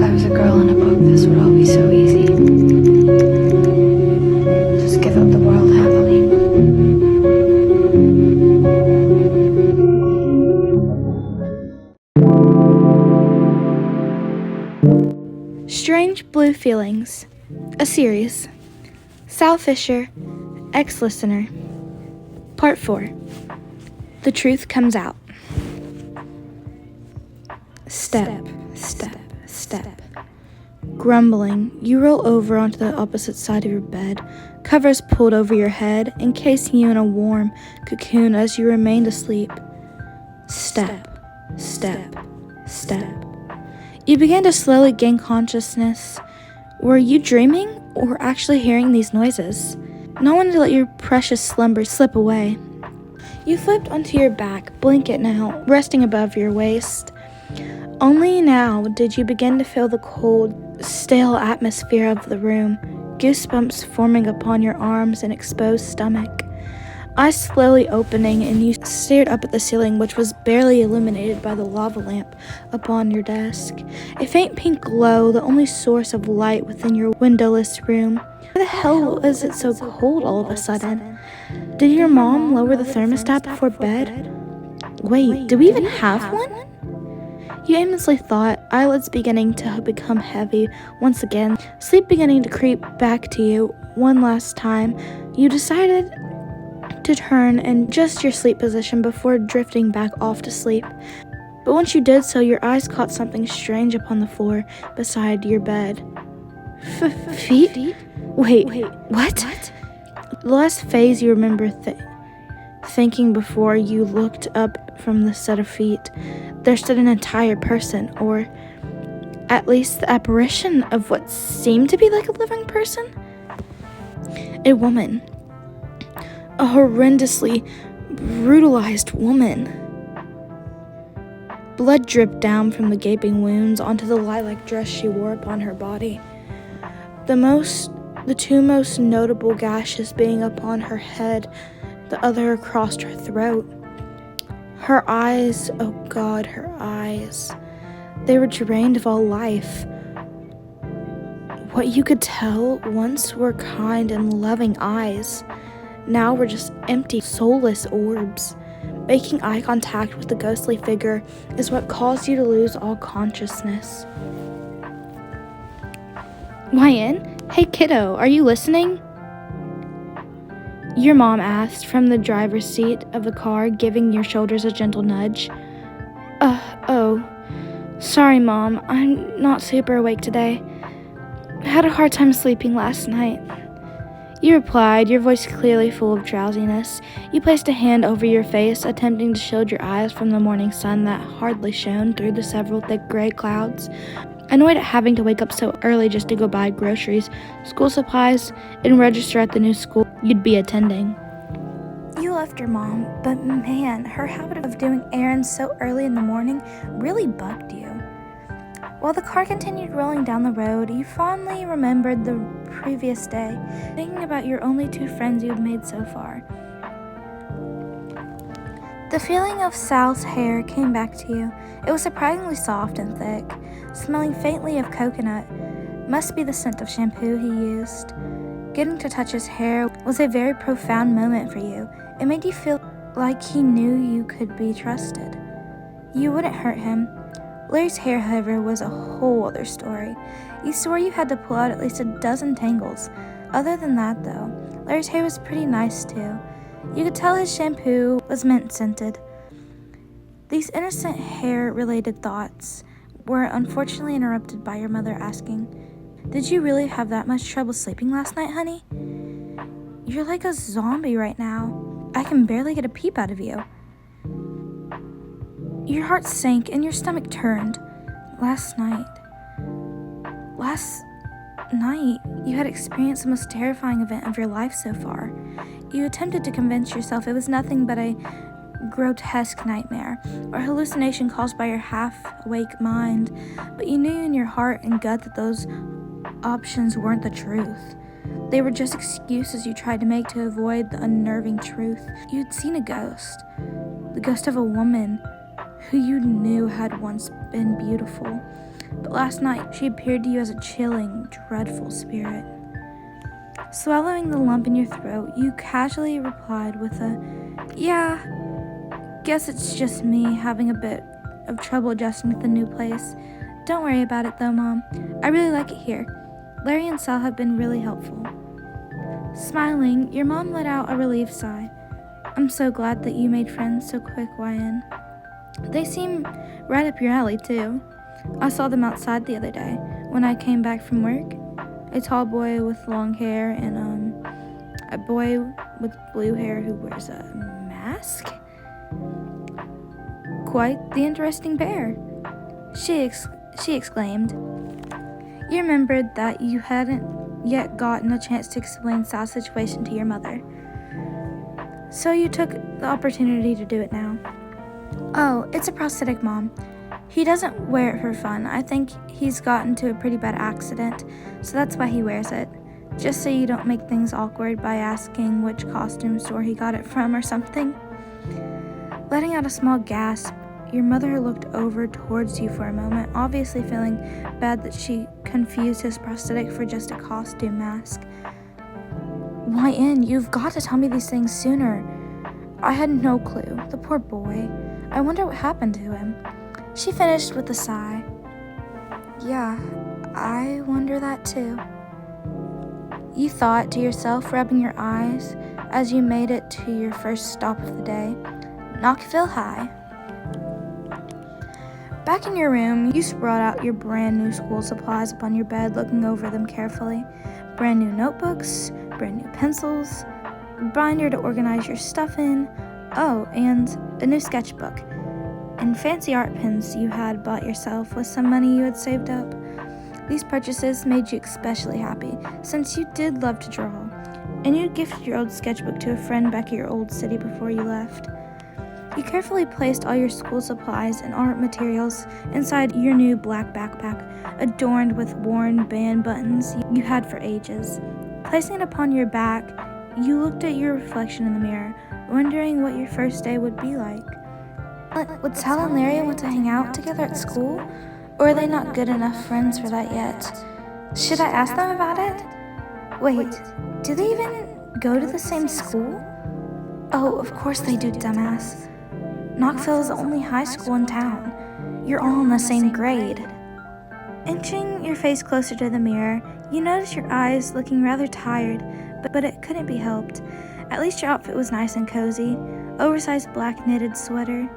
I was a girl in a book, this would all be so easy. Just give up the world happily. Strange Blue Feelings, a series. Sal Fisher, ex-listener. Part 4. The truth comes out. Step, step, step. Grumbling, you roll over onto the opposite side of your bed, covers pulled over your head, encasing you in a warm cocoon as you remained asleep. Step, step, step. You began to slowly gain consciousness. Were you dreaming or actually hearing these noises? Not wanting to let your precious slumber slip away. You flipped onto your back, blanket now, resting above your waist. Only now did you begin to feel the cold, stale atmosphere of the room, goosebumps forming upon your arms and exposed stomach. Eyes slowly opening, and you stared up at the ceiling, which was barely illuminated by the lava lamp upon your desk. A faint pink glow, the only source of light within your windowless room. Why the hell is it so cold all of a sudden? Did your mom lower the thermostat before bed? Wait, do we even have one? You aimlessly thought, eyelids beginning to become heavy once again, sleep beginning to creep back to you one last time. You decided to turn and adjust your sleep position before drifting back off to sleep. But once you did so, your eyes caught something strange upon the floor beside your bed. Feet? Wait, what? The last phase you remember thinking before you looked up from the set of feet, there stood an entire person, or at least the apparition of what seemed to be like a living person. A woman. A horrendously brutalized woman. Blood dripped down from the gaping wounds onto the lilac dress she wore upon her body. The two most notable gashes being upon her head, the other across her throat. Her eyes, oh God, her eyes. They were drained of all life. What you could tell once were kind and loving eyes, now were just empty, soulless orbs. Making eye contact with the ghostly figure is what caused you to lose all consciousness. Ryan? Hey kiddo, are you listening? Your mom asked from the driver's seat of the car, giving your shoulders a gentle nudge. Oh. Sorry, Mom. I'm not super awake today. I had a hard time sleeping last night. You replied, your voice clearly full of drowsiness. You placed a hand over your face, attempting to shield your eyes from the morning sun that hardly shone through the several thick gray clouds. Annoyed at having to wake up so early just to go buy groceries, school supplies, and register at the new school you'd be attending. You left your mom, but man, her habit of doing errands so early in the morning really bugged you. While the car continued rolling down the road, you fondly remembered the previous day, thinking about your only two friends you had made so far. The feeling of Sal's hair came back to you. It was surprisingly soft and thick, smelling faintly of coconut. Must be the scent of shampoo he used. Getting to touch his hair was a very profound moment for you. It made you feel like he knew you could be trusted. You wouldn't hurt him. Larry's hair, however, was a whole other story. You swore you had to pull out at least a dozen tangles. Other than that, though, Larry's hair was pretty nice, too. You could tell his shampoo was mint-scented. These innocent hair-related thoughts were unfortunately interrupted by your mother asking, "Did you really have that much trouble sleeping last night, honey? You're like a zombie right now. I can barely get a peep out of you." Your heart sank and your stomach turned. Last night, you had experienced the most terrifying event of your life so far. You attempted to convince yourself it was nothing but a grotesque nightmare or hallucination caused by your half-awake mind, but you knew in your heart and gut that those options weren't the truth. They were just excuses you tried to make to avoid the unnerving truth. You'd seen a ghost, the ghost of a woman who you knew had once been beautiful. but last night she appeared to you as a chilling, dreadful spirit. Swallowing the lump in your throat, you casually replied with a, "Yeah, guess it's just me having a bit of trouble adjusting to the new place. Don't worry about it though, Mom. I really like it here. Larry and Sal have been really helpful." Smiling, your mom let out a relieved sigh. "I'm so glad that you made friends so quick, YN. They seem right up your alley, too. I saw them outside the other day when I came back from work. A tall boy with long hair and a boy with blue hair who wears a mask? Quite the interesting pair," she exclaimed. You remembered that you hadn't yet gotten a chance to explain Sal's situation to your mother, so you took the opportunity to do it now. "Oh, it's a prosthetic, Mom. He doesn't wear it for fun. I think he's gotten into a pretty bad accident, so that's why he wears it. Just so you don't make things awkward by asking which costume store he got it from or something." Letting out a small gasp, your mother looked over towards you for a moment, obviously feeling bad that she confused his prosthetic for just a costume mask. "YN, you've got to tell me these things sooner. I had no clue. The poor boy. I wonder what happened to him." She finished with a sigh. "Yeah, I wonder that too," you thought to yourself, rubbing your eyes as you made it to your first stop of the day, Knoxville High. Back in your room, you spread out your brand new school supplies upon your bed, looking over them carefully. Brand new notebooks, brand new pencils, a binder to organize your stuff in, and a new sketchbook, and fancy art pens you had bought yourself with some money you had saved up. These purchases made you especially happy, since you did love to draw, and you gifted your old sketchbook to a friend back at your old city before you left. You carefully placed all your school supplies and art materials inside your new black backpack, adorned with worn band buttons you had for ages. Placing it upon your back, you looked at your reflection in the mirror, wondering what your first day would be like. Would Sal and Larry want to hang out together at school? Or are they not good enough friends for that yet? Should I ask them about it? Wait, do they even go to the same school? Oh, of course they do, dumbass. Knoxville is the only high school in town. You're all in the same grade. Inching your face closer to the mirror, you noticed your eyes looking rather tired, but it couldn't be helped. At least your outfit was nice and cozy. Oversized black knitted sweater,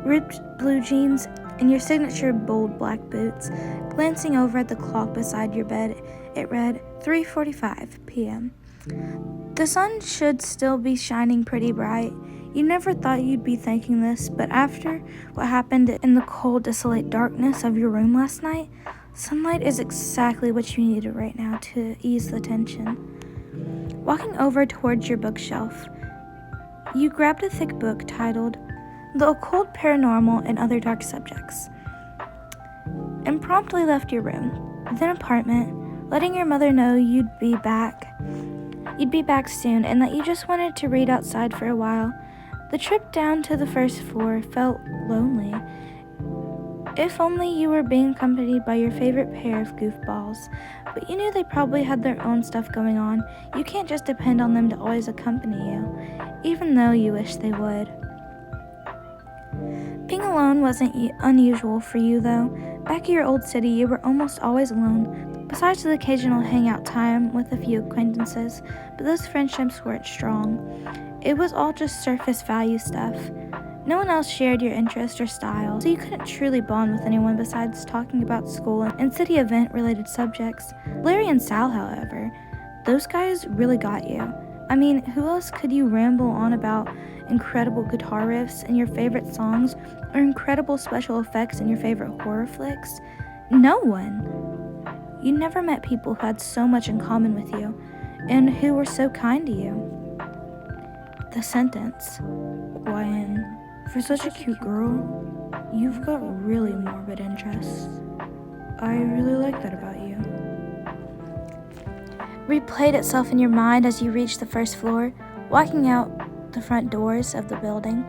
ripped blue jeans, and your signature bold black boots. Glancing over at the clock beside your bed, it read 3:45 p.m. The sun should still be shining pretty bright. You never thought you'd be thinking this, but after what happened in the cold, desolate darkness of your room last night, sunlight is exactly what you needed right now to ease the tension. Walking over towards your bookshelf, you grabbed a thick book titled The Occult, Paranormal, and Other Dark Subjects, and promptly left your room, then apartment, letting your mother know you'd be back soon and that you just wanted to read outside for a while. The trip down to the first floor felt lonely. If only you were being accompanied by your favorite pair of goofballs, but you knew they probably had their own stuff going on. You can't just depend on them to always accompany you, even though you wish they would. Being alone wasn't unusual for you, though. Back at your old city, you were almost always alone, besides the occasional hangout time with a few acquaintances, but those friendships weren't strong. It was all just surface value stuff. No one else shared your interest or style, so you couldn't truly bond with anyone besides talking about school and city event-related subjects. Larry and Sal, however, those guys really got you. I mean, who else could you ramble on about incredible guitar riffs in your favorite songs or incredible special effects in your favorite horror flicks? No one. You never met people who had so much in common with you and who were so kind to you. The sentence, YN, for such a cute girl, you've got really morbid interests. I really like that about you. Replayed itself in your mind as you reached the first floor, walking out the front doors of the building,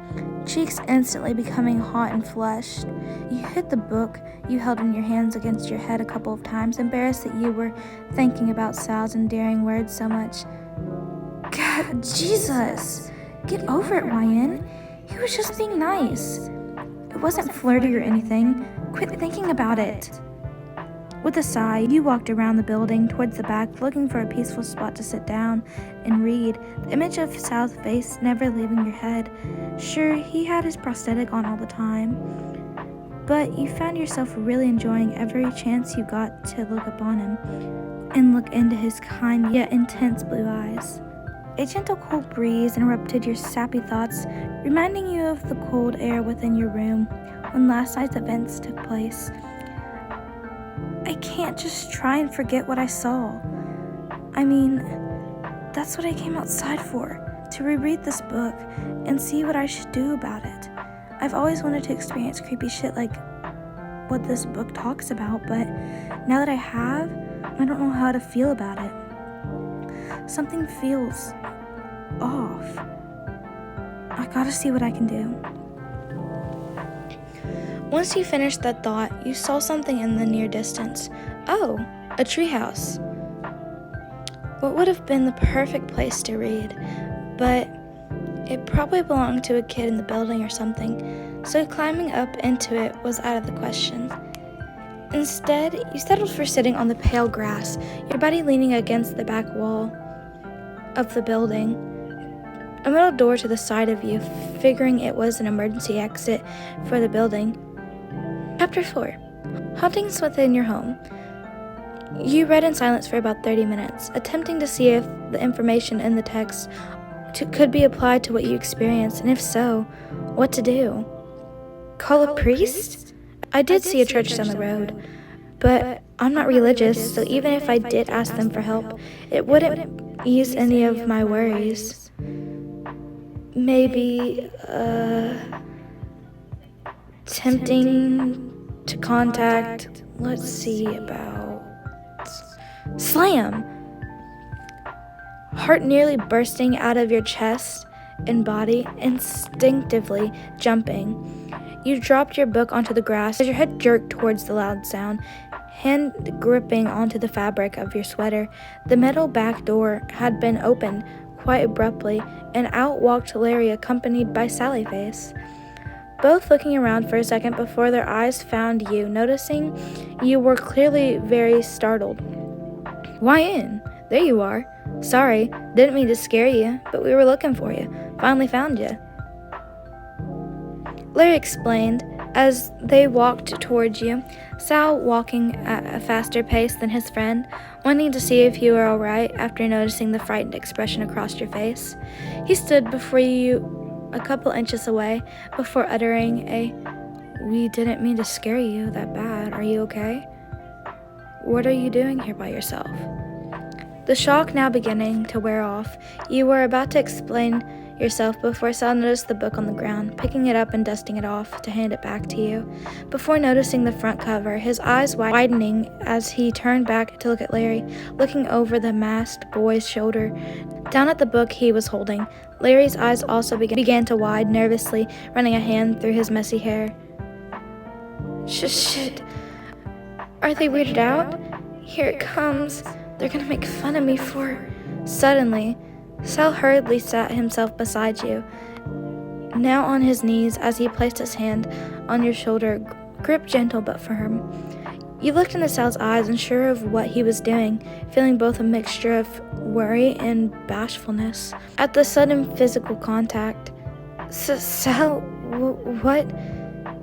cheeks instantly becoming hot and flushed. You hit the book you held in your hands against your head a couple of times, embarrassed that you were thinking about Sal's endearing words so much. God, Jesus! Get over it, YN. He was just being nice. It wasn't flirty or anything. Quit thinking about it. With a sigh, you walked around the building towards the back, looking for a peaceful spot to sit down and read, the image of Sal's face never leaving your head. Sure, he had his prosthetic on all the time, but you found yourself really enjoying every chance you got to look upon him and look into his kind yet intense blue eyes. A gentle cool breeze interrupted your sappy thoughts, reminding you of the cold air within your room when last night's events took place. I can't just try and forget what I saw. I mean, that's what I came outside for, to reread this book and see what I should do about it. I've always wanted to experience creepy shit like what this book talks about, but now that I have, I don't know how to feel about it. Something feels off. I gotta see what I can do. Once you finished that thought, you saw something in the near distance. Oh, a treehouse. What would have been the perfect place to read, but it probably belonged to a kid in the building or something, so climbing up into it was out of the question. Instead, you settled for sitting on the pale grass, your body leaning against the back wall of the building, a metal door to the side of you, figuring it was an emergency exit for the building. Chapter 4. Hauntings within your home. You read in silence for about 30 minutes, attempting to see if the information in the text could be applied to what you experienced, and if so, what to do. Call a priest? I did see a church down the road, but I'm not religious, so even if I did ask them for help, it wouldn't ease any of my worries. Maybe, tempting to contact, let's see, about Slam! Heart nearly bursting out of your chest and body, instinctively jumping. You dropped your book onto the grass as your head jerked towards the loud sound, hand gripping onto the fabric of your sweater. The metal back door had been opened quite abruptly, and out walked Larry accompanied by Sally Face, both looking around for a second before their eyes found you, noticing you were clearly very startled. YN, there you are. Sorry, didn't mean to scare you, but we were looking for you. Finally found you. Larry explained as they walked towards you, Sal walking at a faster pace than his friend, wanting to see if you were all right after noticing the frightened expression across your face. He stood before you a couple inches away before uttering a, "We didn't mean to scare you that bad. Are you okay? What are you doing here by yourself?" The shock now beginning to wear off, you were about to explain yourself before Sal noticed the book on the ground, picking it up and dusting it off to hand it back to you. Before noticing the front cover, his eyes widening as he turned back to look at Larry, looking over the masked boy's shoulder, down at the book he was holding. Larry's eyes also began to widen, nervously running a hand through his messy hair. Shit. Are they weirded out? Here it comes. They're gonna make fun of me for... Suddenly, Sal hurriedly sat himself beside you, now on his knees as he placed his hand on your shoulder, grip gentle but firm. You looked into Sal's eyes, unsure of what he was doing, feeling both a mixture of worry and bashfulness at the sudden physical contact. Sal, what?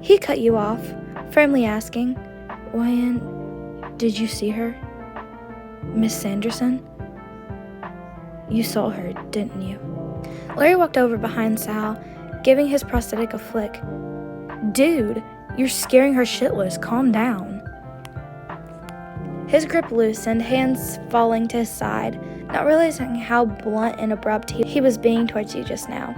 He cut you off, firmly asking, "YN, did you see her? Miss Sanderson? You saw her, didn't you?" Larry walked over behind Sal, giving his prosthetic a flick. "Dude, you're scaring her shitless. Calm down." His grip loosened, hands falling to his side, not realizing how blunt and abrupt he was being towards you just now.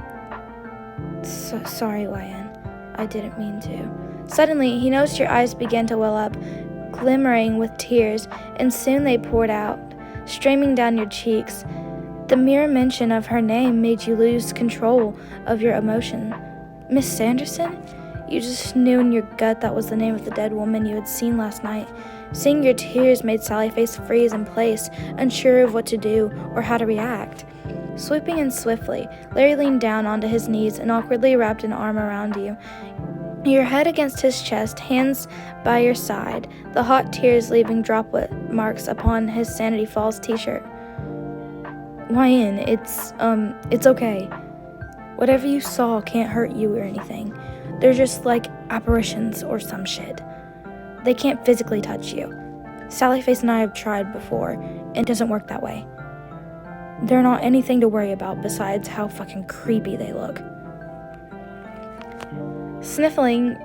Sorry, YN. I didn't mean to." Suddenly, he noticed your eyes began to well up, glimmering with tears, and soon they poured out, streaming down your cheeks. The mere mention of her name made you lose control of your emotion. Miss Sanderson? You just knew in your gut that was the name of the dead woman you had seen last night. Seeing your tears made Sally's face freeze in place, unsure of what to do or how to react. Swooping in swiftly, Larry leaned down onto his knees and awkwardly wrapped an arm around you. Your head against his chest, hands by your side, the hot tears leaving droplet marks upon his Sanity Falls t-shirt. YN, it's okay. Whatever you saw can't hurt you or anything. They're just like apparitions or some shit. They can't physically touch you. Sally Face and I have tried before, and it doesn't work that way. They're not anything to worry about besides how fucking creepy they look. Sniffling,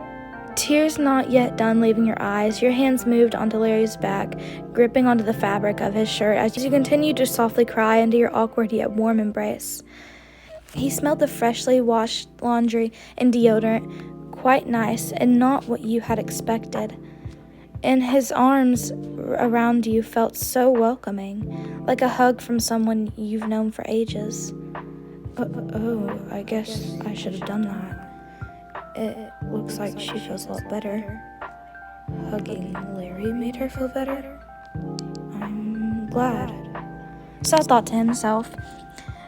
tears not yet done leaving your eyes, your hands moved onto Larry's back, gripping onto the fabric of his shirt as you continued to softly cry into your awkward yet warm embrace. He smelled the freshly washed laundry and deodorant, quite nice and not what you had expected. And his arms around you felt so welcoming, like a hug from someone you've known for ages. Oh, I guess I should have done that. It looks like she feels a lot better. Hugging Larry made her feel better. I'm glad. Sal thought to himself,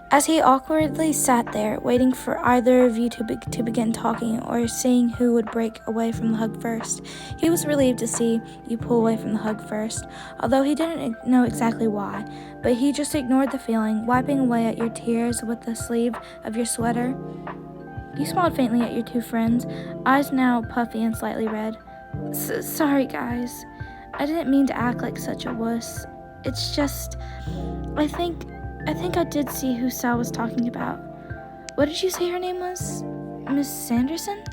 as he awkwardly sat there, waiting for either of you to begin talking or seeing who would break away from the hug first. He was relieved to see you pull away from the hug first, although he didn't know exactly why, but he just ignored the feeling, wiping away at your tears with the sleeve of your sweater. You smiled faintly at your two friends, eyes now puffy and slightly red. Sorry, guys. I didn't mean to act like such a wuss. It's just, I think I did see who Sal was talking about. What did you say her name was? Miss Sanderson?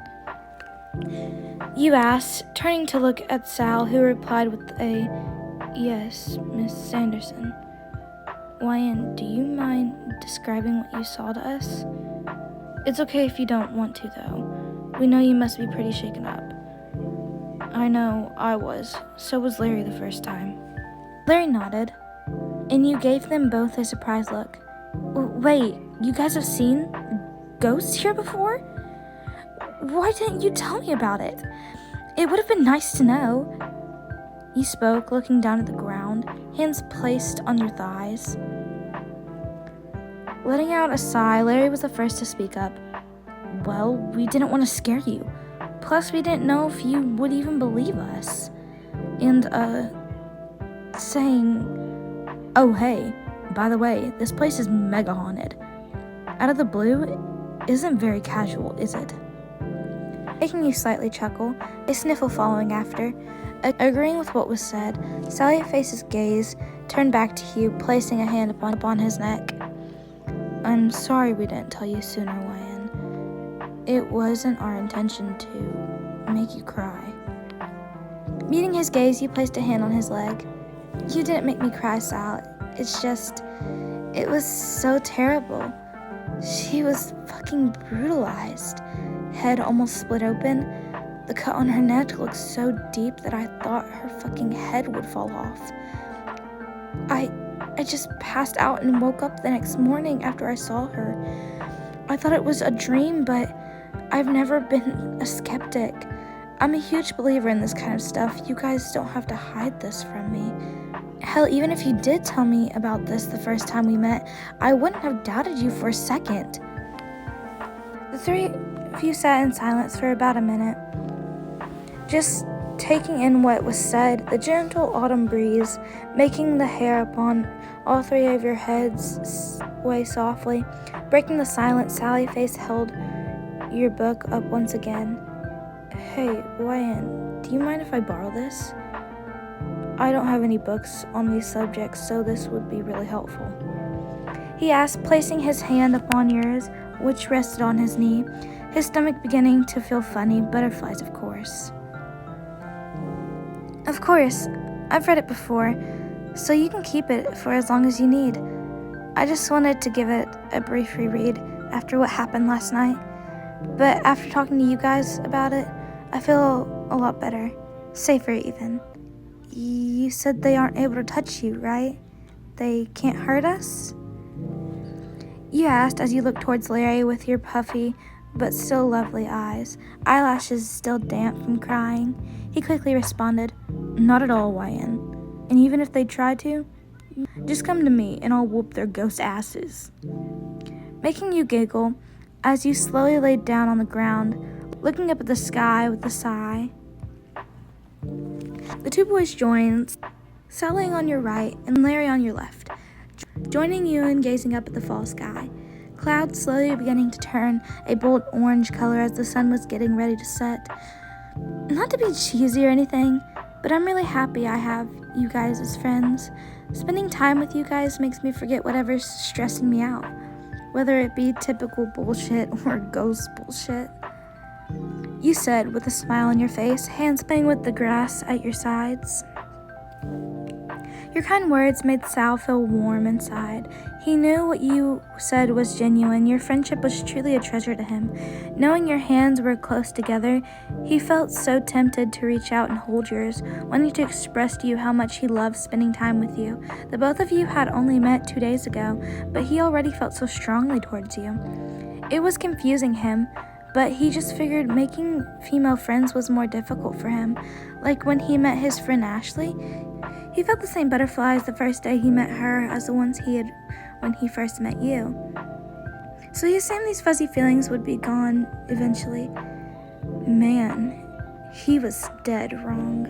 You asked, turning to look at Sal, who replied with a, yes, Miss Sanderson. YN, do you mind describing what you saw to us? It's okay if you don't want to, though. We know you must be pretty shaken up. I know I was. So was Larry the first time. Larry nodded, and you gave them both a surprised look. Wait, you guys have seen ghosts here before? Why didn't you tell me about it? It would have been nice to know. You spoke, looking down at the ground, hands placed on your thighs. Letting out a sigh, Larry was the first to speak up. Well, we didn't want to scare you. Plus, we didn't know if you would even believe us. And, saying, oh hey, by the way, this place is mega haunted. Out of the blue, isn't very casual, is it? Making you slightly chuckle, a sniffle following after. Agreeing with what was said, Sally Face's gaze turned back to you, placing a hand upon his neck. I'm sorry we didn't tell you sooner, YN. It wasn't our intention to make you cry. Meeting his gaze, you placed a hand on his leg. You didn't make me cry, Sal. It's just, it was so terrible. She was fucking brutalized. Head almost split open. The cut on her neck looked so deep that I thought her fucking head would fall off. I just passed out and woke up the next morning after I saw her. I thought it was a dream, but I've never been a skeptic. I'm a huge believer in this kind of stuff. You guys don't have to hide this from me. Hell, even if you did tell me about this the first time we met, I wouldn't have doubted you for a second. The three of you sat in silence for about a minute, just taking in what was said, the gentle autumn breeze making the hair upon all three of your heads sway softly. Breaking the silence, Sally Face held your book up once again. Hey, YN, do you mind if I borrow this? I don't have any books on these subjects, so this would be really helpful. He asked, placing his hand upon yours, which rested on his knee, his stomach beginning to feel funny, butterflies, of course. Of course, I've read it before, so you can keep it for as long as you need. I just wanted to give it a brief reread after what happened last night, but after talking to you guys about it, I feel a lot better, safer even. You said they aren't able to touch you, right? They can't hurt us? You asked as you looked towards Larry with your puffy but still lovely eyes, eyelashes still damp from crying. He quickly responded, "Not at all, YN. And even if they try to, just come to me and I'll whoop their ghost asses." Making you giggle as you slowly laid down on the ground, looking up at the sky with a sigh. The two boys joined, Sally on your right and Larry on your left, joining you in gazing up at the fall sky. Clouds slowly beginning to turn a bold orange color as the sun was getting ready to set. Not to be cheesy or anything, but I'm really happy I have you guys as friends. Spending time with you guys makes me forget whatever's stressing me out, whether it be typical bullshit or ghost bullshit. You said with a smile on your face, hands playing with the grass at your sides. Your kind words made Sal feel warm inside. He knew what you said was genuine. Your friendship was truly a treasure to him. Knowing your hands were close together, he felt so tempted to reach out and hold yours, wanting to express to you how much he loved spending time with you. The both of you had only met 2 days ago, but he already felt so strongly towards you. It was confusing him, but he just figured making female friends was more difficult for him. Like when he met his friend Ashley, he felt the same butterflies the first day he met her as the ones he had when he first met you. So he assumed these fuzzy feelings would be gone eventually. Man, he was dead wrong.